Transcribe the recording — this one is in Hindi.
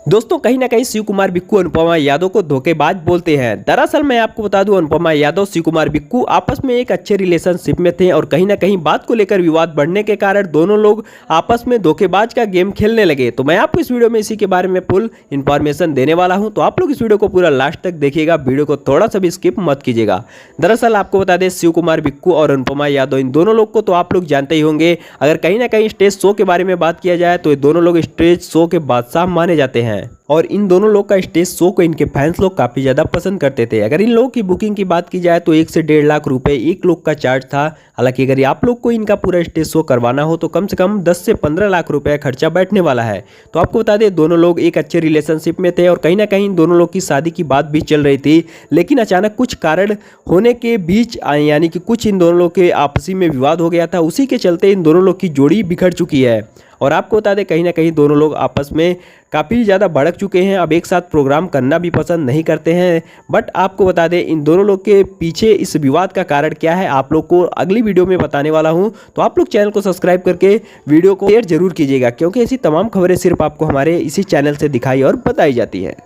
दोस्तों कहीं ना कहीं शिव कुमार बिक्कू अनुपमा यादव को धोखेबाज बोलते हैं। दरअसल मैं आपको बता दूं, अनुपमा यादव शिव कुमार बिक्कू आपस में एक अच्छे रिलेशनशिप में थे और कहीं ना कहीं बात को लेकर विवाद बढ़ने के कारण दोनों लोग आपस में धोखेबाज का गेम खेलने लगे। तो मैं आपको इस वीडियो में इसी के बारे में फुल इन्फॉर्मेशन देने वाला हूं, तो आप लोग इस वीडियो को पूरा लास्ट तक देखिएगा, वीडियो को थोड़ा सा भी स्किप मत कीजिएगा। दरअसल आपको बता दें, शिव कुमार बिक्कू और अनुपमा यादव इन दोनों लोग को तो आप लोग जानते ही होंगे। अगर कहीं ना कहीं स्टेज शो के बारे में बात किया जाए तो ये दोनों लोग स्टेज शो के बादशाह माने जाते हैं और इन दोनों लोग का स्टेज शो को इनके फैंस लोग काफ़ी ज़्यादा पसंद करते थे। अगर इन लोगों की बुकिंग की बात की जाए तो 1 से 1.5 लाख रुपए एक लोग का चार्ज था। हालांकि अगर आप लोग को इनका पूरा स्टेज शो करवाना हो तो कम से कम 10 से 15 लाख रुपए खर्चा बैठने वाला है। तो आपको बता दें, दोनों लोग एक अच्छे रिलेशनशिप में थे और कहीं ना कहीं दोनों लोग की शादी की बात भी चल रही थी। लेकिन अचानक कुछ कारण होने के बीच यानी कि कुछ इन दोनों लोग के आपसी में विवाद हो गया था। उसी के चलते इन दोनों लोग की जोड़ी बिखर चुकी है और आपको बता दें, कहीं ना कहीं दोनों लोग आपस में काफ़ी ज़्यादा भड़क चुके हैं। अब एक साथ प्रोग्राम करना भी पसंद नहीं करते हैं। बट आपको बता दें, इन दोनों लोग के पीछे इस विवाद का कारण क्या है आप लोग को अगली वीडियो में बताने वाला हूं। तो आप लोग चैनल को सब्सक्राइब करके वीडियो को शेयर जरूर कीजिएगा, क्योंकि ऐसी तमाम खबरें सिर्फ आपको हमारे इसी चैनल से दिखाई और बताई जाती है।